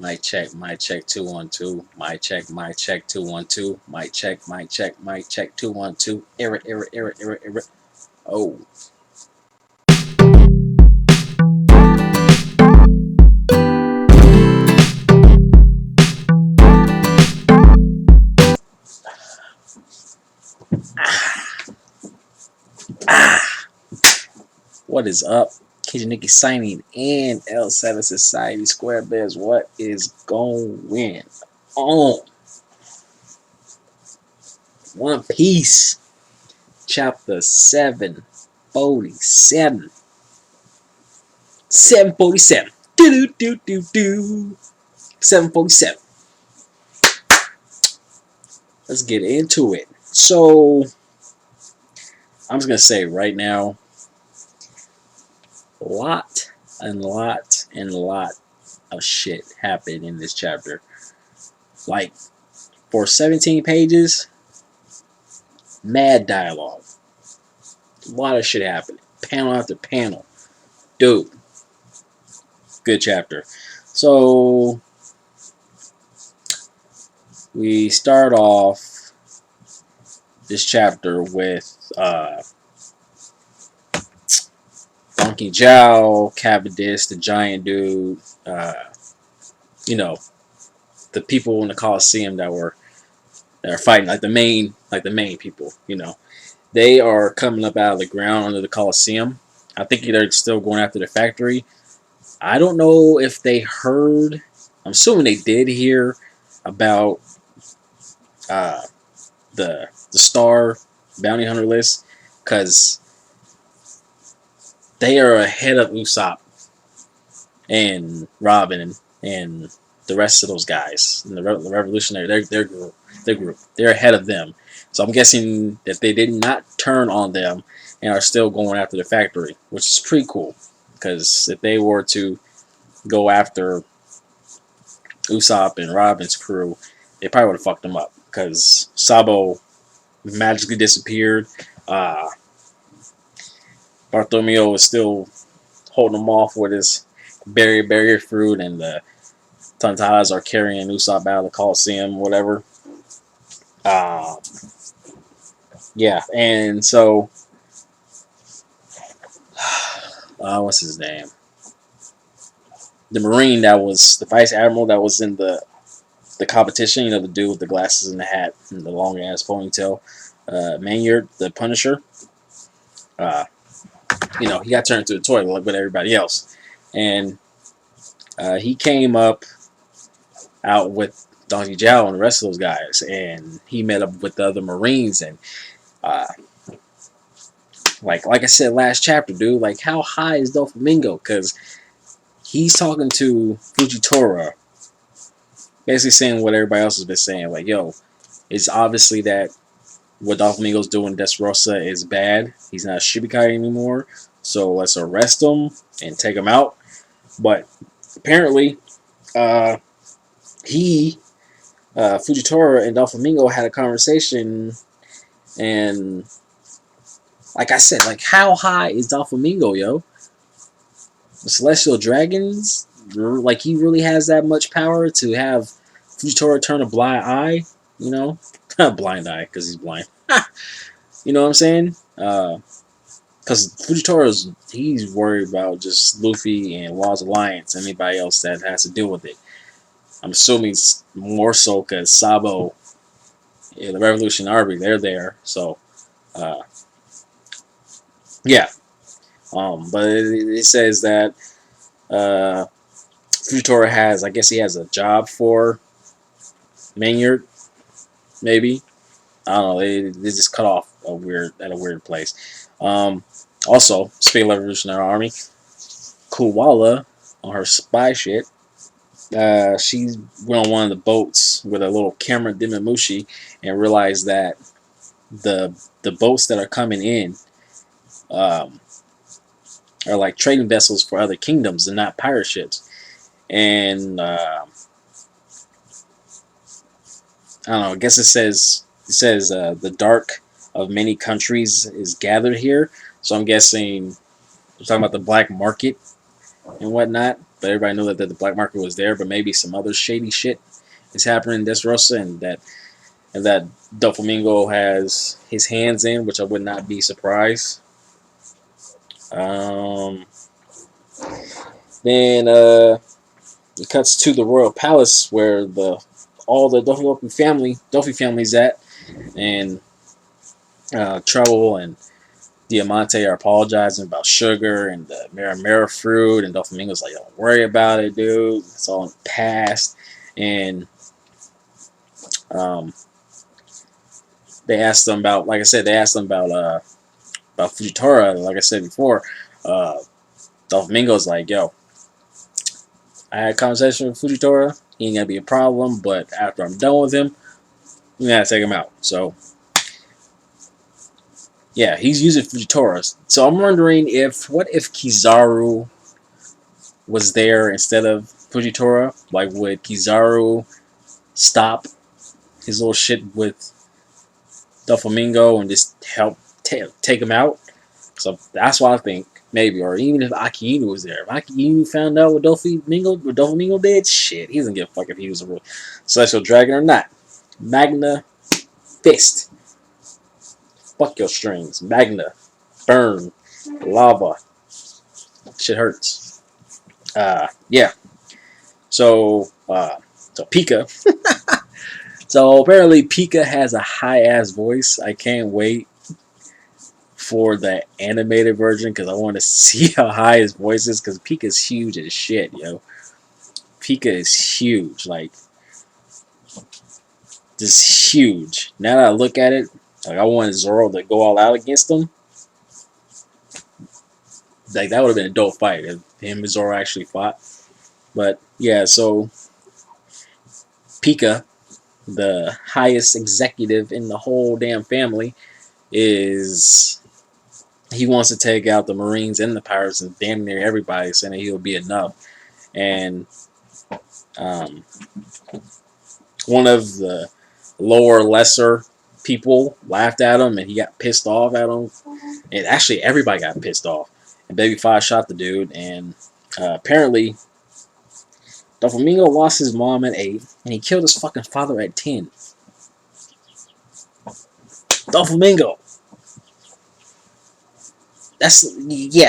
Mic check 2 1 2. Mic check 2 1 2. Mic check 2 1 2. Error. Oh, what is up? Nikki signing and L7 Society Square Bears. What is going on? One Piece, chapter 747. 747. Do. 747. Let's get into it. So, I'm just going to say right now, lot of shit happened in this chapter. Like, for 17 pages, mad dialogue. A lot of shit happening. Panel after panel. Dude. Good chapter. So, we start off this chapter with Donkey Jow, Cavendish, the giant dude, the people in the Coliseum that are fighting, like the main people, they are coming up out of the ground under the Coliseum. I think they're still going after the factory. I don't know if they heard. I'm assuming they did hear about the star bounty hunter list, because they are ahead of Usopp and Robin and the rest of those guys in the revolutionary. Their group. They're ahead of them. So I'm guessing that they did not turn on them and are still going after the factory, which is pretty cool. Because if they were to go after Usopp and Robin's crew, they probably would have fucked them up. Because Sabo magically disappeared. Bartholomew is still holding them off with his barrier fruit, and the Tontadas are carrying Usopp out of the Coliseum, whatever. Yeah, and so what's his name? The Marine that was the Vice Admiral that was in the competition, the dude with the glasses and the hat and the long ass ponytail, Maynard, the Punisher. He got turned into a toy like with everybody else, and he came up out with Donkey Jow and the rest of those guys, and he met up with the other Marines, and like I said last chapter, dude, like how high is Doflamingo? Because he's talking to Fujitora, basically saying what everybody else has been saying, like, yo, it's obviously that what Doflamingo's doing Dressrosa is bad. He's not a Shichibukai anymore, so let's arrest him and take him out. But apparently, Fujitora and Doflamingo had a conversation, and like I said, like how high is Doflamingo, yo? The Celestial Dragons, like he really has that much power to have Fujitora turn a blind eye, blind eye because he's blind. You know what I'm saying? Because he's worried about just Luffy and Law's Alliance, and anybody else that has to deal with it. I'm assuming it's more so because Sabo and the Revolution Army, they're there. So, yeah. But it says that Fujitora has, I guess he has a job for Maynard, maybe. I don't know. They just cut off at a weird place. Also, speaking of Revolutionary Army, Kuwala on her spy shit. She went on one of the boats with a little camera Dimimushi and realized that the boats that are coming in are like trading vessels for other kingdoms and not pirate ships. And I don't know. I guess it says the dark of many countries is gathered here. So I'm guessing we're talking about the black market and whatnot. but everybody knew that the black market was there. But maybe some other shady shit is happening in Dressrosa, and that Doflamingo has his hands in, which I would not be surprised. Um, then it cuts to the royal palace where all the Doffy family's at, and Trouble and Diamante are apologizing about sugar and the Maramara fruit, and Doflamingo's like, "Don't worry about it, dude. It's all in the past." And um, they asked them about, like I said, about Fujitora. Like I said before, uh, Doflamingo's like, "Yo, I had a conversation with Fujitora. He ain't gonna be a problem, but after I'm done with him, we gotta take him out." So yeah, he's using Fujitora. So I'm wondering what if Kizaru was there instead of Fujitora? Like, would Kizaru stop his little shit with Doflamingo and just help take him out? So that's what I think, maybe. Or even if Aki Inu was there. If Aki Inu found out what Doflamingo did, shit, he doesn't give a fuck if he was a real celestial dragon or not. Magna Fist. Fuck your strings. Magna. Burn. Lava. Shit hurts. Yeah. So Pica. So apparently Pica has a high ass voice. I can't wait for the animated version because I want to see how high his voice is, because Pica's huge as shit, yo. Pica is huge, like just huge. Now that I look at it, like I wanted Zoro to go all out against him. Like that would have been a dope fight if him and Zoro actually fought. But yeah, so Pica, the highest executive in the whole damn family, he wants to take out the Marines and the pirates and damn near everybody, saying that he'll be enough. And one of the lesser people laughed at him, and he got pissed off at him. And actually, everybody got pissed off. And Baby Five shot the dude, and apparently, Doflamingo lost his mom at 8, and he killed his fucking father at 10. Doflamingo.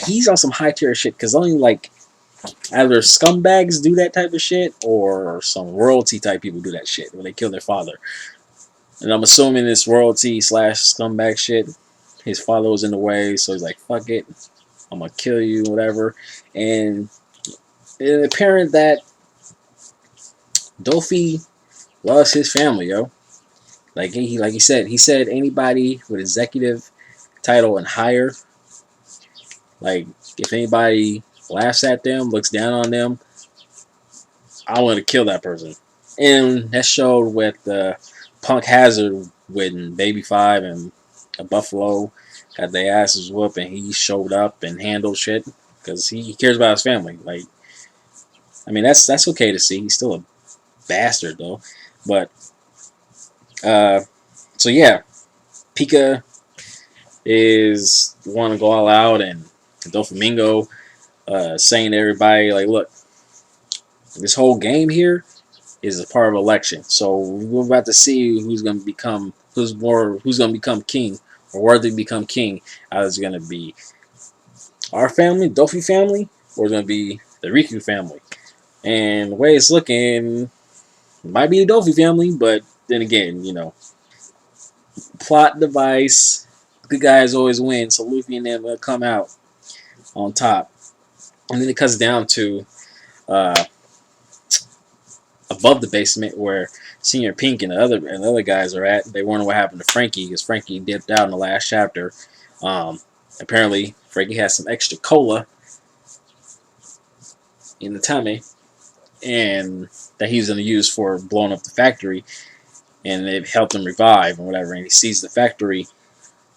He's on some high tier shit, because only like either scumbags do that type of shit, or some royalty type people do that shit, where they kill their father. And I'm assuming this royalty / scumbag shit, his father was in the way, so he's like, fuck it, I'm gonna kill you, whatever. And it's apparent that Doffy loves his family, yo. Like he said anybody with executive title and higher, like if anybody laughs at them, looks down on them, I want to kill that person. And that showed with Punk Hazard when Baby Five and a Buffalo got their asses whooped, and he showed up and handled shit because he cares about his family. Like, I mean, that's okay to see. He's still a bastard though, but so yeah, Pica is want to go all out, and Doflamingo saying to everybody, like, look, this whole game here is a part of election, so we're about to see who's going to become king, or worthy to become king. Either it's going to be our family, Doffy family, or it's going to be the Riku family. And the way it's looking, it might be the Doffy family, but then again, plot device, good guys always win, so Luffy and them will come out on top. And then it cuts down to above the basement where Senior Pink and the other guys are at. They wonder what happened to Frankie, because Frankie dipped out in the last chapter. Apparently, Frankie has some extra cola in the tummy, and that he's going to use for blowing up the factory, and it helped him revive and whatever. And he sees the factory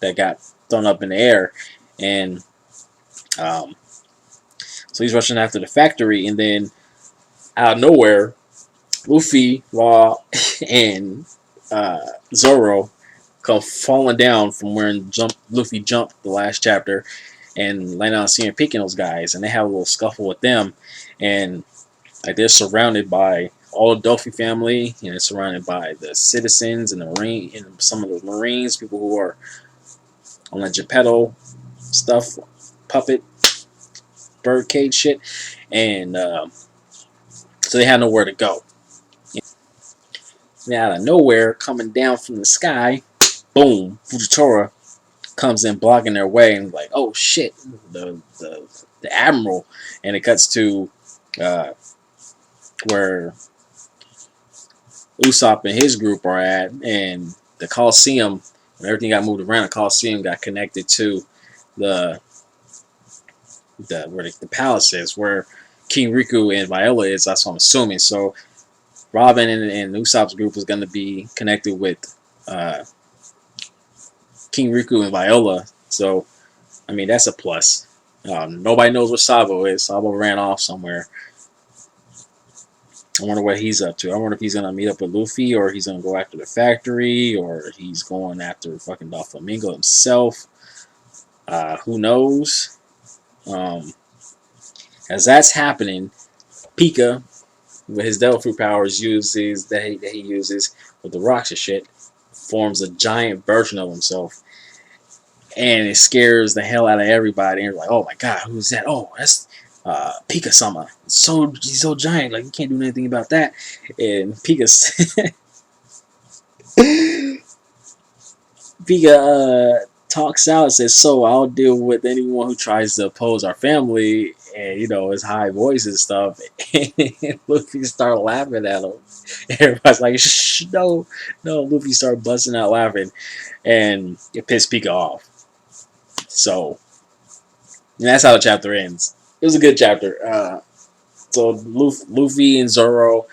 that got thrown up in the air, and so he's rushing after the factory, and then out of nowhere, Luffy, Law, and Zoro come falling down from where Luffy jumped the last chapter, and land on Senior Pink and those guys, and they have a little scuffle with them, and like they're surrounded by all the Doffy family, and it's surrounded by the citizens and the marine and some of the Marines, people who are on the Geppetto stuff, puppet birdcage shit, and so they have nowhere to go. And out of nowhere, coming down from the sky, boom, Fujitora comes in blocking their way, and like, oh shit, the admiral, and it cuts to uh, where Usopp and his group are at, and the Coliseum. When everything got moved around, the Coliseum got connected to the where the palace is, where King Riku and Viola is. That's what I'm assuming. So Robin and Usopp's group is going to be connected with uh, King Riku and Viola. So I mean that's a plus. Nobody knows what Sabo is. Sabo ran off somewhere. I wonder what he's up to. I wonder if he's gonna meet up with Luffy, or he's gonna go after the factory, or he's going after fucking Doflamingo himself. Who knows? As that's happening, Pica, with his devil fruit powers, uses that he uses with the rocks and shit, forms a giant version of himself, and it scares the hell out of everybody. And you're like, oh my god, who's that? Oh, that's Pica-sama. He's so giant, like you can't do anything about that. And Pica talks out and says, so I'll deal with anyone who tries to oppose our family, and his high voice and stuff. And Luffy started laughing at him. Everybody's like, shh, no. Luffy started busting out laughing, and it pissed Pica off. So and that's how the chapter ends. It was a good chapter. So Luffy and Zoro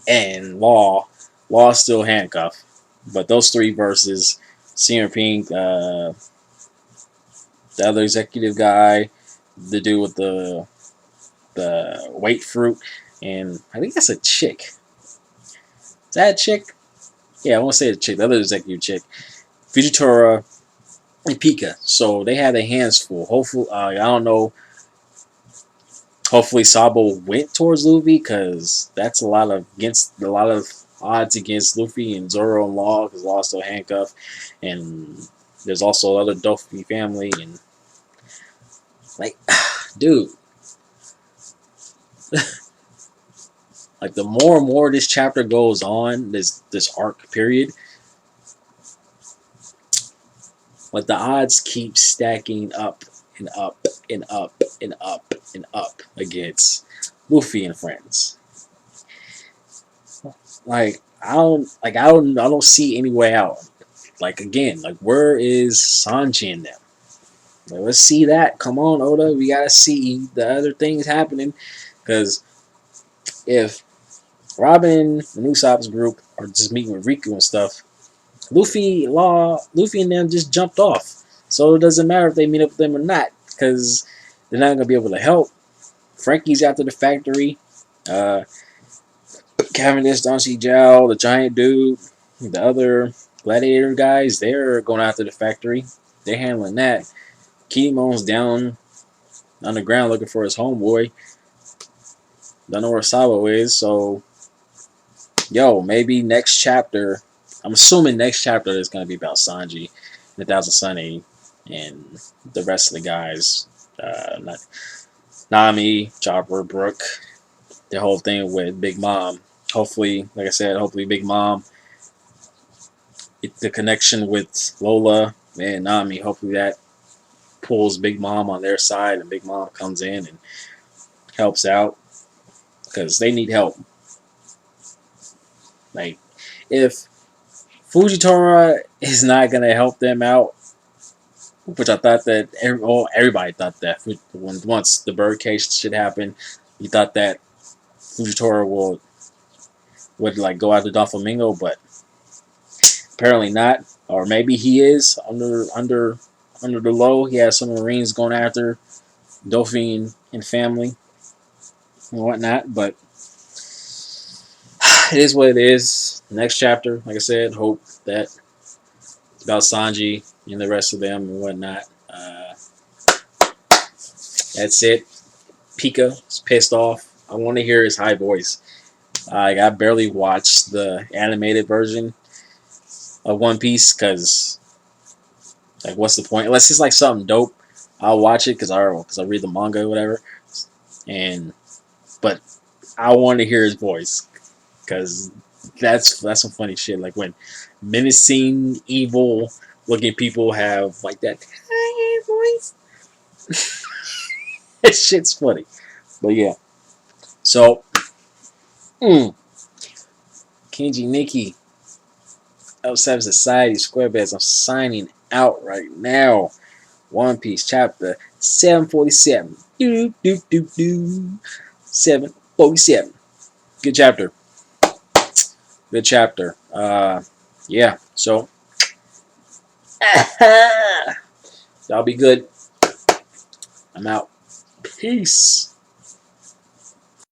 and Law still handcuffed, but those three versus Senior Pink, the other executive guy, the dude with the weight fruit, and I think that's a chick. Is that a chick? Yeah, I want to say a chick. The other executive chick, Fujitora and Pica. So they had their hands full. Hopefully, I don't know. Hopefully, Sabo went towards Luffy, because that's a lot of odds against Luffy and Zoro and Law, because Law's still handcuffed, and there's also other Doffy family, and like, dude, like the more and more this chapter goes on, this arc period, like the odds keep stacking up and up and up and up and up against Luffy and friends. Like I don't see any way out. Like again, like where is Sanji and them? Like, let's see that. Come on, Oda, we gotta see the other things happening, because if Robin and Usopp's group are just meeting with Riku and stuff, Luffy and them just jumped off. So it doesn't matter if they meet up with them or not, because they're not gonna be able to help. Frankie's after the factory. Cavendish, Don C. Jow, the giant dude, the other gladiator guys, they're going after the factory. They're handling that. Kinemon's down on the ground looking for his homeboy. Don't know where Sabo is, so maybe next chapter. I'm assuming next chapter is going to be about Sanji, the Thousand Sunny, and the rest of the guys. Nami, Chopper, Brook, the whole thing with Big Mom. Hopefully, like I said, Big Mom, the connection with Lola and Nami, hopefully that pulls Big Mom on their side, and Big Mom comes in and helps out, because they need help. Like, if Fujitora is not going to help them out, which I thought that everybody thought that once the birdcage shit happened, you thought that Fujitora would like go after Doflamingo, but apparently not. Or maybe he is under the low. He has some Marines going after Doffy and family and whatnot, but it is what it is. Next chapter, like I said, hope that it's about Sanji and the rest of them and whatnot. That's it. Pica is pissed off. I want to hear his high voice. I barely watched the animated version of One Piece because, like, what's the point? Unless it's like something dope, I'll watch it because I read the manga or whatever. And but I want to hear his voice because that's some funny shit. Like when menacing, evil looking people have like that voice. That shit's funny. But yeah. So Kenji Nikki, L7 Society, Square Beds. I'm signing out right now. One Piece chapter 747. Do do do do. 747. Good chapter. Good chapter. Yeah. So y'all be good. I'm out. Peace.